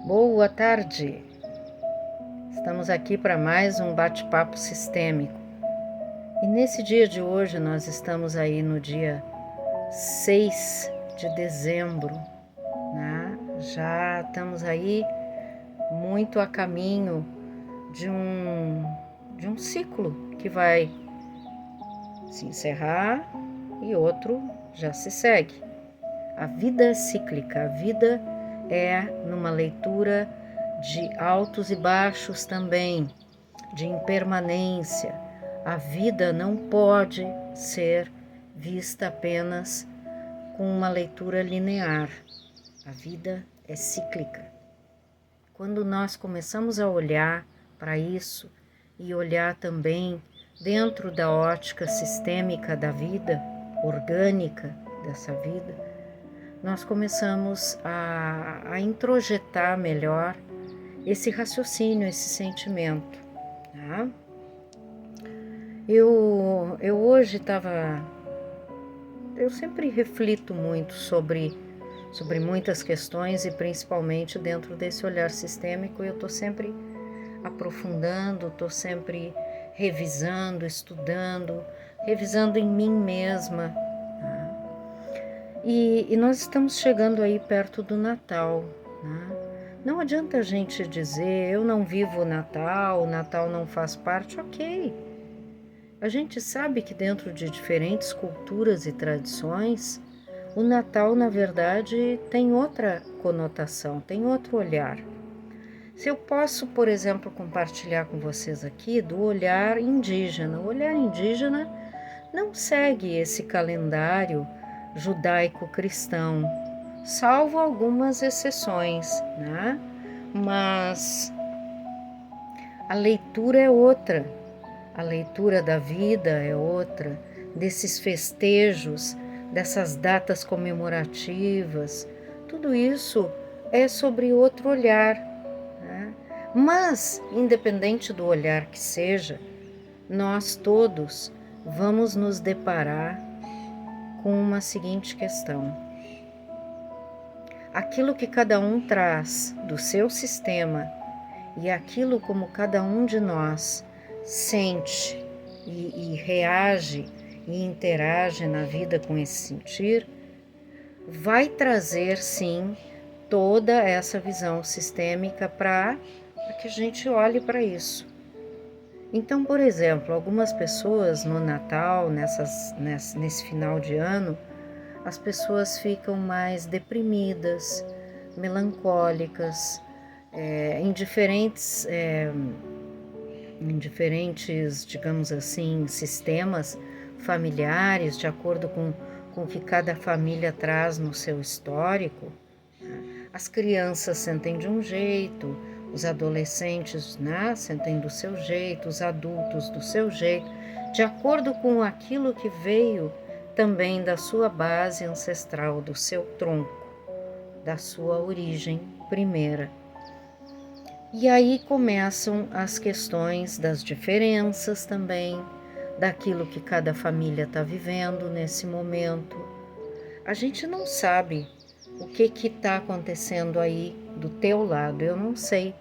Boa tarde! Estamos aqui para mais um bate-papo sistêmico. E nesse dia de hoje nós estamos aí no dia 6 de dezembro, né? Já estamos aí muito a caminho de um ciclo que vai se encerrar e outro já se segue. A vida é cíclica, a vida é numa leitura de altos e baixos também, de impermanência. A vida não pode ser vista apenas com uma leitura linear. A vida é cíclica. Quando nós começamos a olhar para isso e olhar também dentro da ótica sistêmica da vida, orgânica dessa vida, nós começamos a introjetar melhor esse raciocínio, esse sentimento. Tá? Eu hoje eu sempre reflito muito sobre muitas questões e principalmente dentro desse olhar sistêmico eu estou sempre aprofundando, estou sempre revisando, estudando, revisando em mim mesma. E nós estamos chegando aí perto do Natal, né? Não adianta a gente dizer, eu não vivo o Natal não faz parte, ok. A gente sabe que dentro de diferentes culturas e tradições, o Natal, na verdade, tem outra conotação, tem outro olhar. Se eu posso, por exemplo, compartilhar com vocês aqui do olhar indígena. O olhar indígena não segue esse calendário judaico-cristão, salvo algumas exceções, né? Mas a leitura é outra, a leitura da vida é outra, desses festejos, dessas datas comemorativas, tudo isso é sobre outro olhar, né? Mas, independente do olhar que seja, nós todos vamos nos deparar com uma seguinte questão. Aquilo que cada um traz do seu sistema e aquilo como cada um de nós sente e reage e interage na vida com esse sentir, vai trazer sim toda essa visão sistêmica para que a gente olhe para isso. Então, por exemplo, algumas pessoas no Natal, nesse final de ano, as pessoas ficam mais deprimidas, melancólicas, em diferentes, digamos assim, sistemas familiares, de acordo com o que cada família traz no seu histórico. As crianças sentem de um jeito, os adolescentes, né, sentem do seu jeito, os adultos do seu jeito, de acordo com aquilo que veio também da sua base ancestral, do seu tronco, da sua origem primeira. E aí começam as questões das diferenças também, daquilo que cada família está vivendo nesse momento. A gente não sabe o que está acontecendo aí do teu lado, eu não sei.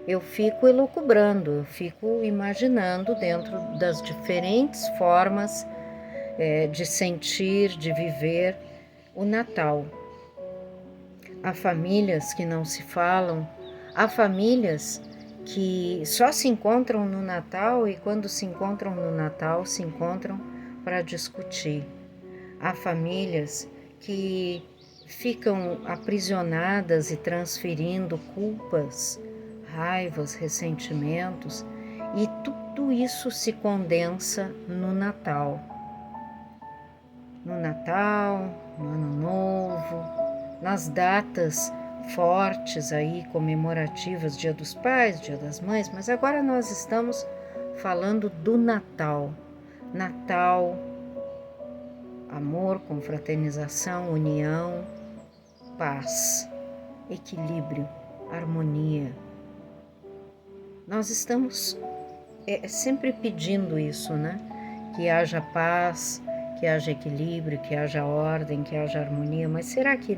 Eu fico elucubrando, eu fico imaginando dentro das diferentes formas de sentir, de viver o Natal. Há famílias que não se falam, há famílias que só se encontram no Natal e quando se encontram no Natal, se encontram para discutir. Há famílias que ficam aprisionadas e transferindo culpas, raivas, ressentimentos, e tudo isso se condensa no Natal. No Natal, no Ano Novo, nas datas fortes aí, comemorativas, Dia dos Pais, Dia das Mães, mas agora nós estamos falando do Natal. Natal, amor, confraternização, união, paz, equilíbrio, harmonia. Nós estamos sempre pedindo isso, né? Que haja paz, que haja equilíbrio, que haja ordem, que haja harmonia, mas será que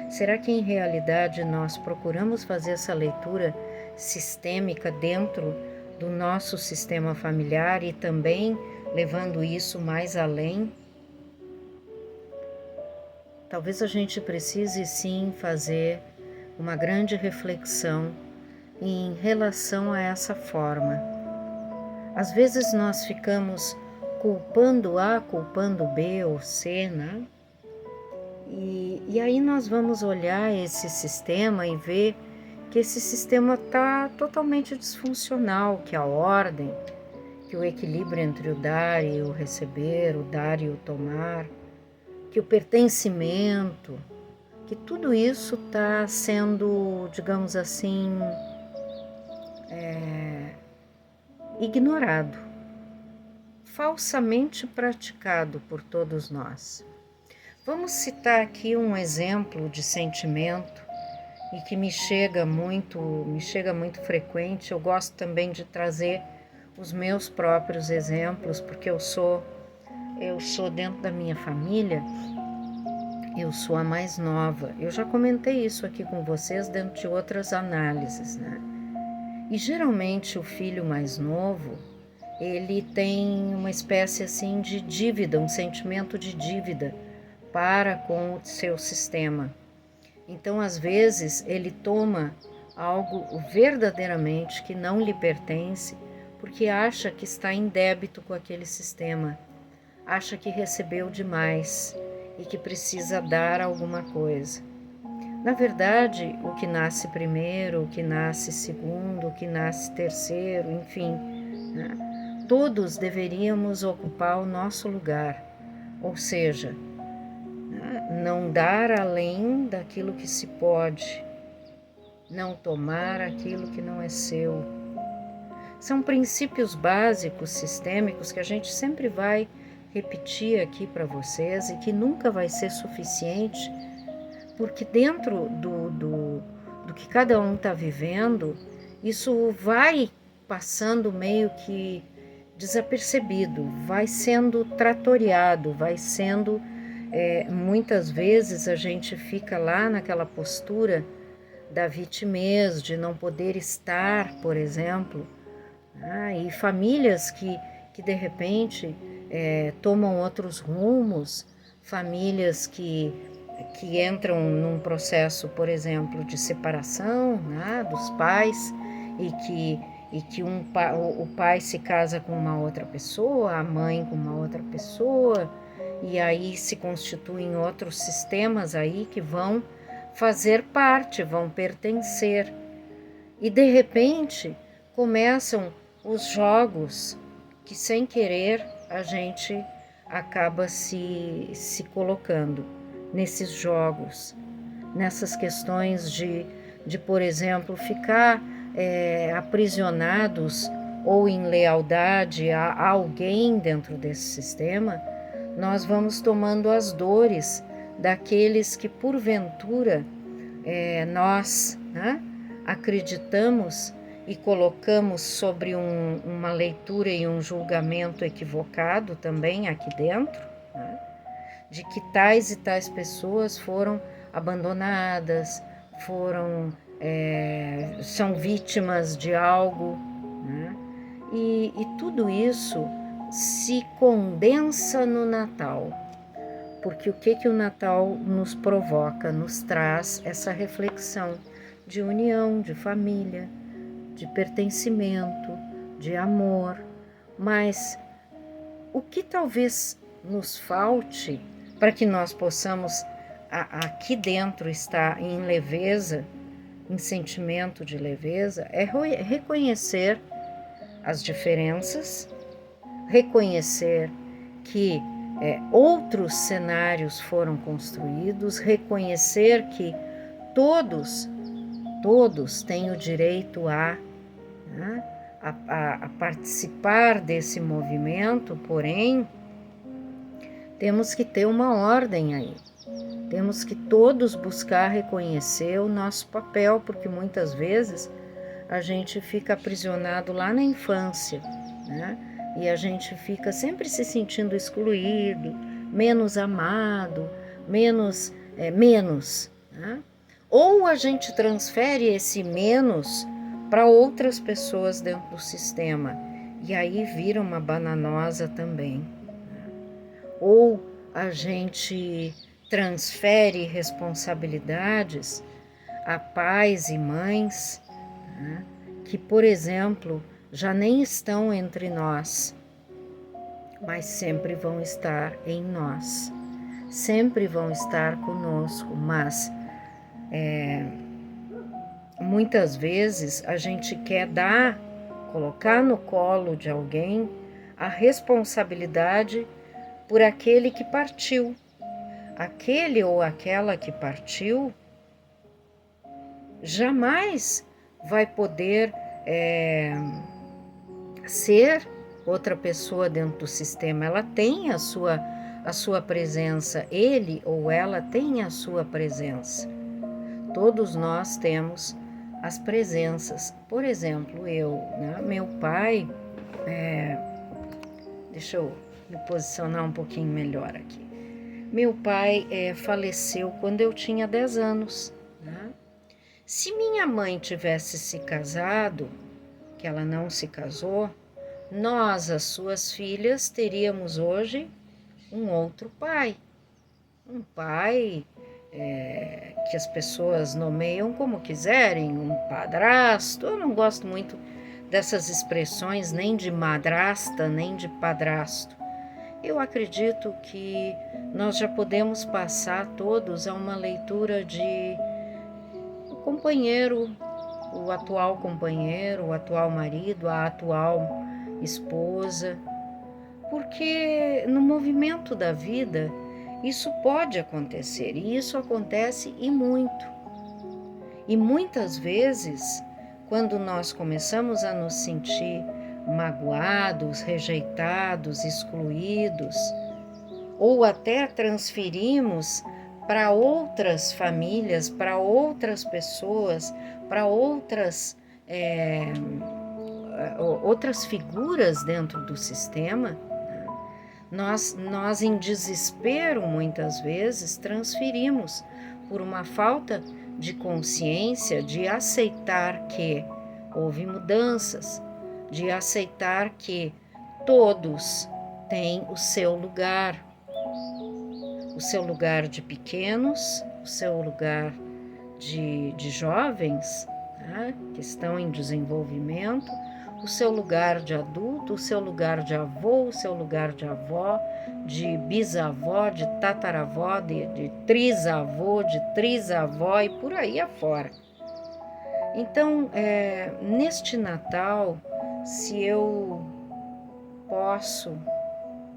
Será que em realidade nós procuramos fazer essa leitura sistêmica dentro do nosso sistema familiar e também levando isso mais além? Talvez a gente precise sim fazer uma grande reflexão em relação a essa forma. Às vezes nós ficamos culpando A, culpando B ou C, né? E aí nós vamos olhar esse sistema e ver que esse sistema está totalmente disfuncional, que a ordem, que o equilíbrio entre o dar e o receber, o dar e o tomar, que o pertencimento, que tudo isso está sendo, digamos assim, ignorado, falsamente praticado por todos nós. Vamos citar aqui um exemplo de sentimento e que me chega muito frequente. Eu gosto também de trazer os meus próprios exemplos, porque eu sou dentro da minha família, eu sou a mais nova. Eu já comentei isso aqui com vocês dentro de outras análises, né? E geralmente o filho mais novo, ele tem uma espécie assim de dívida, um sentimento de dívida para com o seu sistema. Então, às vezes, ele toma algo verdadeiramente que não lhe pertence, porque acha que está em débito com aquele sistema, acha que recebeu demais e que precisa dar alguma coisa. Na verdade, o que nasce primeiro, o que nasce segundo, o que nasce terceiro, enfim, né? Todos deveríamos ocupar o nosso lugar, ou seja, não dar além daquilo que se pode, não tomar aquilo que não é seu. São princípios básicos, sistêmicos, que a gente sempre vai repetir aqui para vocês e que nunca vai ser suficiente, porque dentro do que cada um está vivendo, isso vai passando meio que desapercebido, vai sendo tratoriado, vai sendo... muitas vezes a gente fica lá naquela postura da vitimez, de não poder estar, por exemplo, e famílias que de repente tomam outros rumos, famílias que entram num processo, por exemplo, de separação, né, dos pais e que o pai se casa com uma outra pessoa, a mãe com uma outra pessoa, e aí se constituem outros sistemas aí que vão fazer parte, vão pertencer. E de repente começam os jogos que sem querer a gente acaba se colocando nesses jogos, nessas questões de por exemplo, ficar aprisionados ou em lealdade a alguém dentro desse sistema. Nós vamos tomando as dores daqueles que porventura nós, né, acreditamos e colocamos sobre uma leitura e um julgamento equivocado também aqui dentro, né, de que tais e tais pessoas foram abandonadas, são vítimas de algo, né? E tudo isso se condensa no Natal, porque o que o Natal nos provoca? Nos traz essa reflexão de união, de família, de pertencimento, de amor, mas o que talvez nos falte para que nós possamos aqui dentro estar em leveza, em sentimento de leveza, é reconhecer as diferenças, reconhecer que outros cenários foram construídos, reconhecer que todos têm o direito né, a participar desse movimento, porém, temos que ter uma ordem aí. Temos que todos buscar reconhecer o nosso papel, porque muitas vezes a gente fica aprisionado lá na infância, né? E a gente fica sempre se sentindo excluído, menos amado, menos, né? Ou a gente transfere esse menos para outras pessoas dentro do sistema, e aí vira uma bananosa também. Ou a gente transfere responsabilidades a pais e mães, né, que, por exemplo, já nem estão entre nós, mas sempre vão estar em nós, sempre vão estar conosco, mas muitas vezes a gente quer colocar no colo de alguém a responsabilidade por aquele que partiu. Aquele ou aquela que partiu jamais vai poder ser outra pessoa dentro do sistema. Ela tem a sua presença, ele ou ela tem a sua presença. Todos nós temos as presenças. Por exemplo, né, meu pai, deixa eu me posicionar um pouquinho melhor aqui. Meu pai faleceu quando eu tinha 10 anos. Né? Se minha mãe tivesse se casado, que ela não se casou, nós, as suas filhas, teríamos hoje um outro pai. Um pai que as pessoas nomeiam como quiserem, um padrasto. Eu não gosto muito dessas expressões, nem de madrasta, nem de padrasto. Eu acredito que nós já podemos passar todos a uma leitura de companheiro, o atual marido, a atual esposa, porque no movimento da vida isso pode acontecer, e isso acontece e muito. E muitas vezes, quando nós começamos a nos sentir magoados, rejeitados, excluídos, ou até transferimos para outras famílias, para outras pessoas, para outras figuras dentro do sistema, nós em desespero muitas vezes transferimos por uma falta de consciência, de aceitar que houve mudanças, de aceitar que todos têm o seu lugar de pequenos, o seu lugar de jovens, né, que estão em desenvolvimento, o seu lugar de adulto, o seu lugar de avô, o seu lugar de avó, de bisavó, de tataravó, de trisavô, de trisavó e por aí afora. Então, neste Natal, se eu posso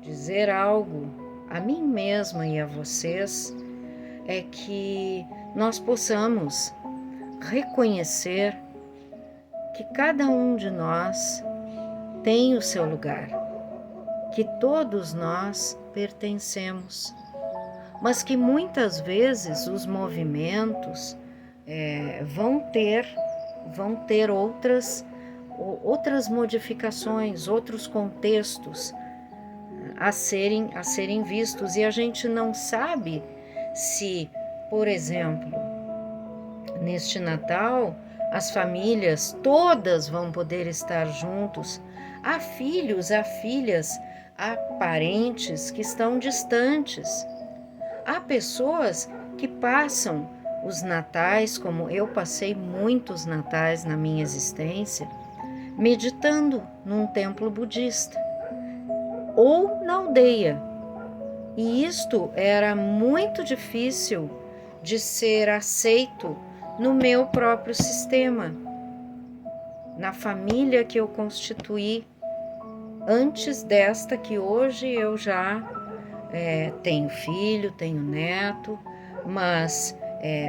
dizer algo a mim mesma e a vocês, é que nós possamos reconhecer que cada um de nós tem o seu lugar, que todos nós pertencemos, mas que muitas vezes os movimentos vão ter outras modificações, outros contextos a serem vistos, e a gente não sabe se, por exemplo, neste Natal, as famílias todas vão poder estar juntos. Há filhos, há filhas, há parentes que estão distantes. Há pessoas que passam os natais, como eu passei muitos natais na minha existência, meditando num templo budista ou na aldeia. E isto era muito difícil de ser aceito no meu próprio sistema, na família que eu constituí antes desta que hoje eu já tenho filho, tenho neto, mas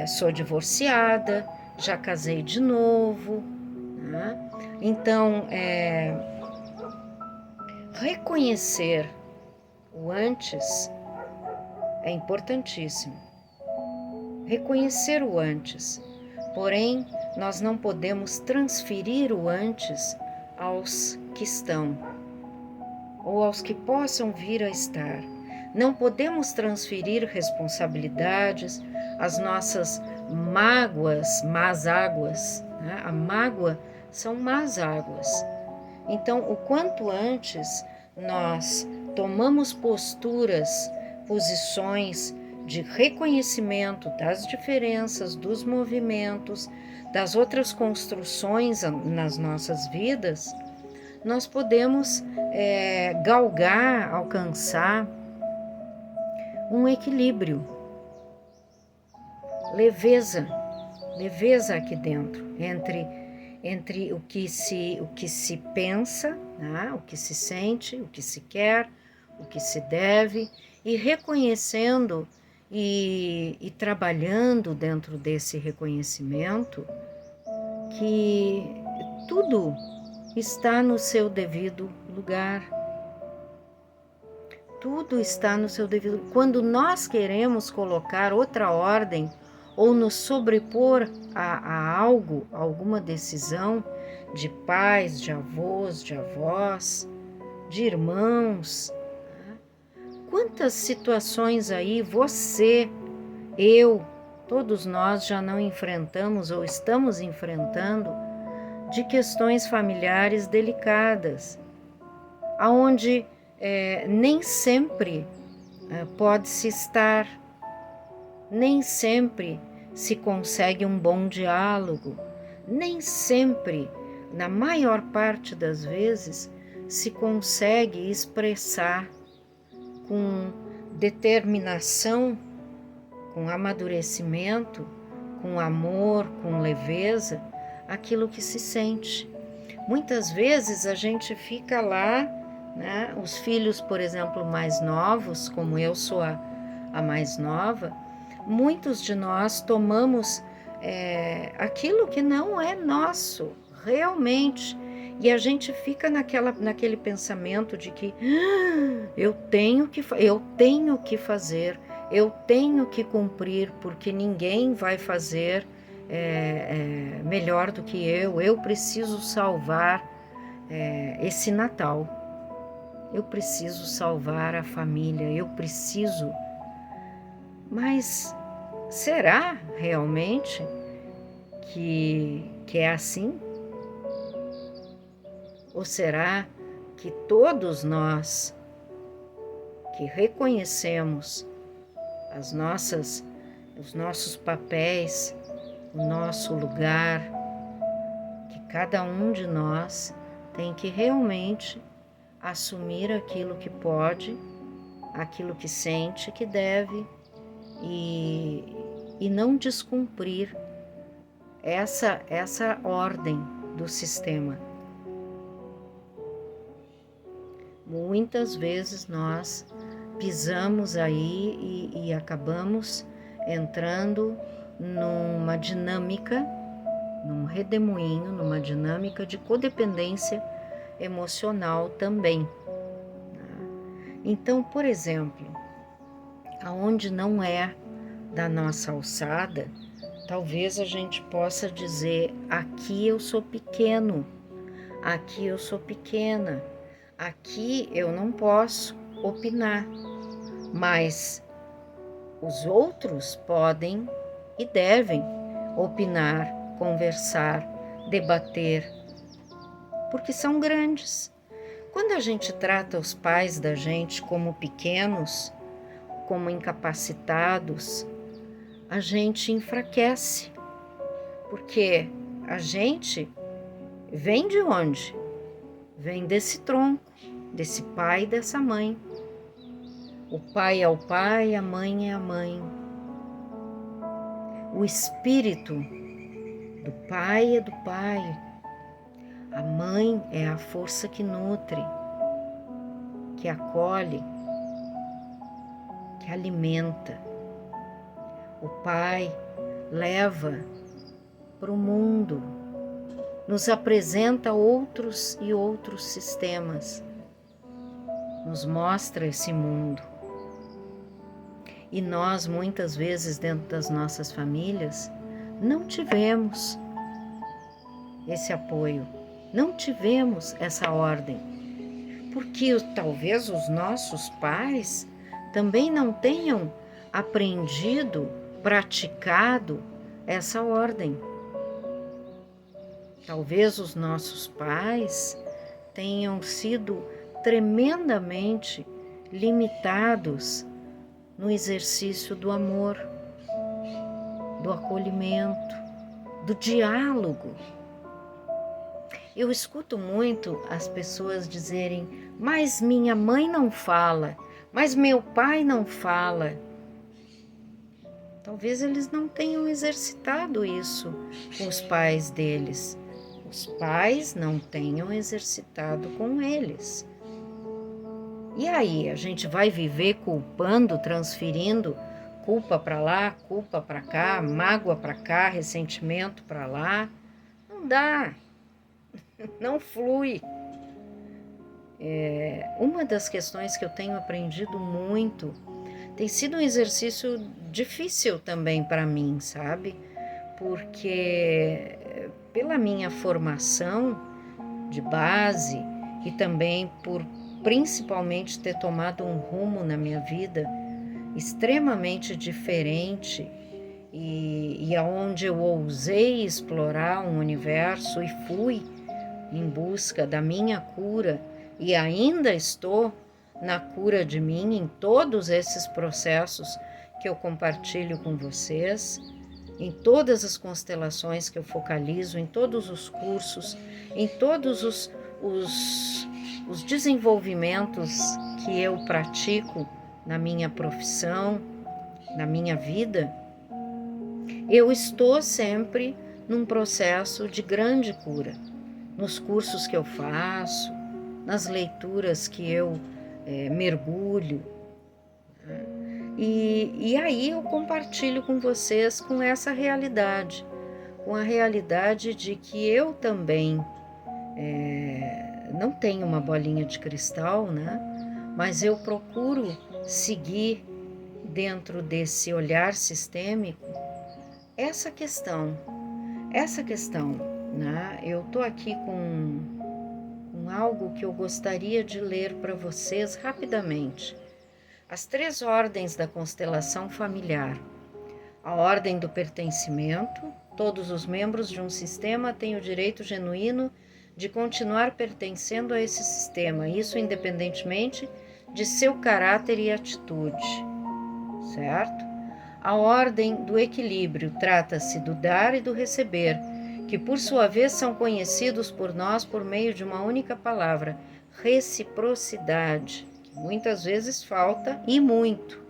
sou divorciada, já casei de novo, né? Então, reconhecer o antes é importantíssimo. Reconhecer o antes, porém, nós não podemos transferir o antes aos que estão, ou aos que possam vir a estar. Não podemos transferir responsabilidades, as nossas mágoas, más águas, né? A mágoa são más águas. Então, o quanto antes nós tomamos posturas, posições de reconhecimento das diferenças, dos movimentos, das outras construções nas nossas vidas, nós podemos galgar, alcançar um equilíbrio, leveza aqui dentro, entre o que se pensa, né? O que se sente, o que se quer, o que se deve, e reconhecendo e trabalhando dentro desse reconhecimento que tudo está no seu devido lugar. Tudo está no seu devido. Quando nós queremos colocar outra ordem ou nos sobrepor a algo, alguma decisão de pais, de avós, de avós, de irmãos, quantas situações aí você, eu, todos nós já não enfrentamos ou estamos enfrentando de questões familiares delicadas, aonde nem sempre pode-se estar, nem sempre se consegue um bom diálogo, nem sempre, na maior parte das vezes, se consegue expressar com determinação, com amadurecimento, com amor, com leveza, aquilo que se sente. Muitas vezes a gente fica lá, né? Os filhos, por exemplo, mais novos, como eu sou a mais nova, muitos de nós tomamos aquilo que não é nosso, realmente, e a gente fica naquele pensamento de que eu tenho que fazer, eu tenho que cumprir, porque ninguém vai fazer melhor do que eu preciso salvar esse Natal, eu preciso salvar a família, eu preciso. Mas será realmente que é assim? Ou será que todos nós que reconhecemos os nossos papéis, o nosso lugar, que cada um de nós tem que realmente assumir aquilo que pode, aquilo que sente que deve e não descumprir essa ordem do sistema. Muitas vezes nós pisamos aí e acabamos entrando numa dinâmica, num redemoinho, numa dinâmica de codependência emocional também. Então, por exemplo, aonde não é da nossa alçada, talvez a gente possa dizer: aqui eu sou pequeno, aqui eu sou pequena, aqui eu não posso opinar, mas os outros podem e devem opinar, conversar, debater, porque são grandes. Quando a gente trata os pais da gente como pequenos, como incapacitados, a gente enfraquece, porque a gente vem de onde? Vem desse tronco, desse pai e dessa mãe. O pai é o pai, a mãe é a mãe. O espírito do pai é do pai. A mãe é a força que nutre, que acolhe, que alimenta. O pai leva para o mundo, nos apresenta outros e outros sistemas, nos mostra esse mundo. E nós, muitas vezes, dentro das nossas famílias, não tivemos esse apoio, não tivemos essa ordem, porque talvez os nossos pais também não tenham aprendido, praticado essa ordem. Talvez os nossos pais tenham sido tremendamente limitados no exercício do amor, do acolhimento, do diálogo. Eu escuto muito as pessoas dizerem: mas minha mãe não fala, mas meu pai não fala. Talvez eles não tenham exercitado isso com os pais deles. Os pais não tenham exercitado com eles. E aí, a gente vai viver culpando, transferindo culpa para lá, culpa para cá, mágoa para cá, ressentimento para lá? Não dá, não flui. Uma das questões que eu tenho aprendido muito, tem sido um exercício difícil também para mim, sabe? Porque pela minha formação de base e também por principalmente ter tomado um rumo na minha vida extremamente diferente e aonde eu ousei explorar um universo e fui em busca da minha cura e ainda estou na cura de mim em todos esses processos que eu compartilho com vocês, em todas as constelações que eu focalizo, em todos os cursos, em todos os desenvolvimentos que eu pratico na minha profissão, na minha vida, eu estou sempre num processo de grande cura, nos cursos que eu faço, nas leituras que eu mergulho. E aí eu compartilho com vocês com essa realidade, com a realidade de que eu também não tenho uma bolinha de cristal, né? Mas eu procuro seguir dentro desse olhar sistêmico essa questão, né? Eu estou aqui com algo que eu gostaria de ler para vocês rapidamente. As 3 ordens da constelação familiar. A ordem do pertencimento. Todos os membros de um sistema têm o direito genuíno de continuar pertencendo a esse sistema, isso independentemente de seu caráter e atitude, certo? A ordem do equilíbrio trata-se do dar e do receber, que por sua vez são conhecidos por nós por meio de uma única palavra, reciprocidade, que muitas vezes falta e muito.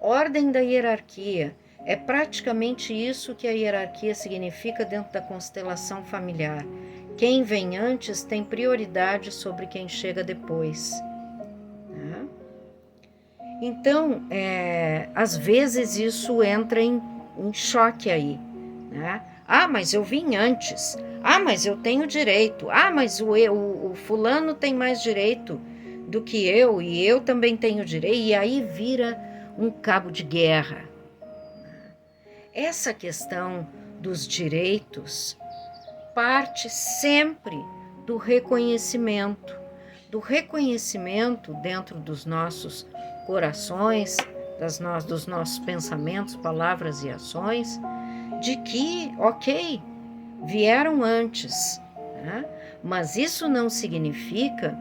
Ordem da hierarquia. É praticamente isso que a hierarquia significa dentro da constelação familiar. Quem vem antes tem prioridade sobre quem chega depois. Né? Então, às vezes isso entra em choque aí. Né? Ah, mas eu vim antes. Ah, mas eu tenho direito. Ah, mas o fulano tem mais direito do que eu e eu também tenho direito. E aí vira um cabo de guerra. Essa questão dos direitos parte sempre do reconhecimento dentro dos nossos corações, dos nossos pensamentos, palavras e ações, de que, ok, vieram antes, né? Mas isso não significa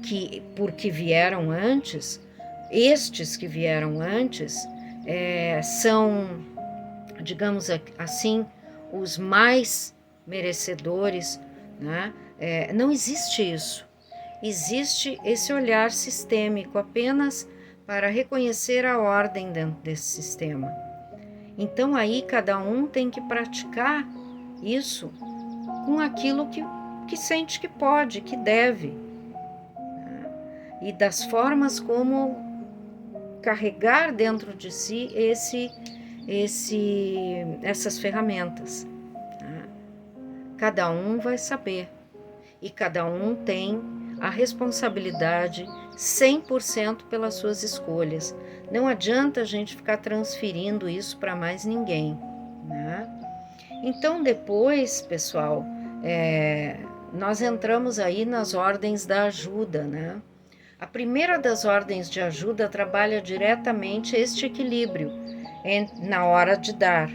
que, porque vieram antes, estes que vieram antes são, digamos assim, os mais merecedores, né? Não existe isso. Existe esse olhar sistêmico apenas para reconhecer a ordem dentro desse sistema. Então aí cada um tem que praticar isso com aquilo que sente que pode, que deve, né? E das formas como carregar dentro de si essas ferramentas. Cada um vai saber e cada um tem a responsabilidade 100% pelas suas escolhas. Não adianta a gente ficar transferindo isso para mais ninguém, né? Então depois, pessoal, nós entramos aí nas ordens da ajuda, né? A primeira das ordens de ajuda trabalha diretamente este equilíbrio na hora de dar.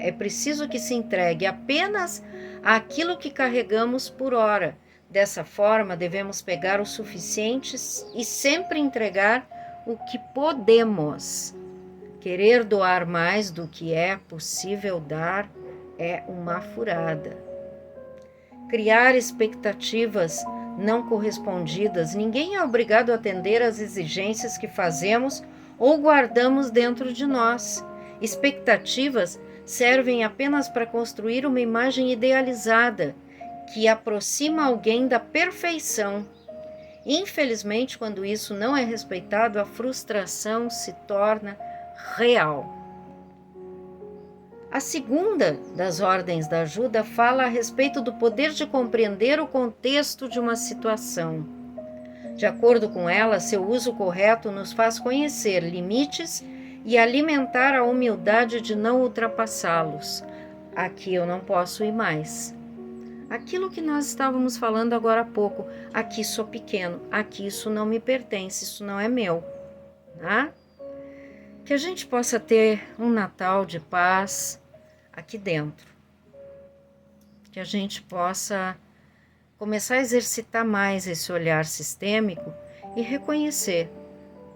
É preciso que se entregue apenas aquilo que carregamos por hora. Dessa forma, devemos pegar o suficiente e sempre entregar o que podemos. Querer doar mais do que é possível dar é uma furada. Criar expectativas não correspondidas. Ninguém é obrigado a atender às exigências que fazemos ou guardamos dentro de nós. Expectativas servem apenas para construir uma imagem idealizada que aproxima alguém da perfeição. Infelizmente, quando isso não é respeitado, a frustração se torna real. A segunda das ordens da ajuda fala a respeito do poder de compreender o contexto de uma situação. De acordo com ela, seu uso correto nos faz conhecer limites e alimentar a humildade de não ultrapassá-los. Aqui eu não posso ir mais. Aquilo que nós estávamos falando agora há pouco, aqui sou pequeno, aqui isso não me pertence, isso não é meu, tá? Que a gente possa ter um Natal de paz aqui dentro. Que a gente possa começar a exercitar mais esse olhar sistêmico e reconhecer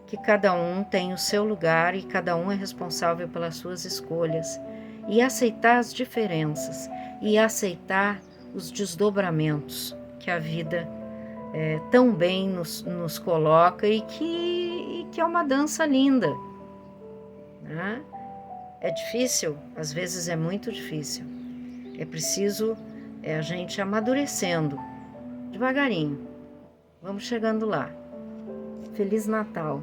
que cada um tem o seu lugar e cada um é responsável pelas suas escolhas. E aceitar as diferenças e aceitar os desdobramentos que a vida tão bem nos coloca e que é uma dança linda. Né? É difícil, às vezes é muito difícil. É preciso a gente amadurecendo, devagarinho. Vamos chegando lá. Feliz Natal!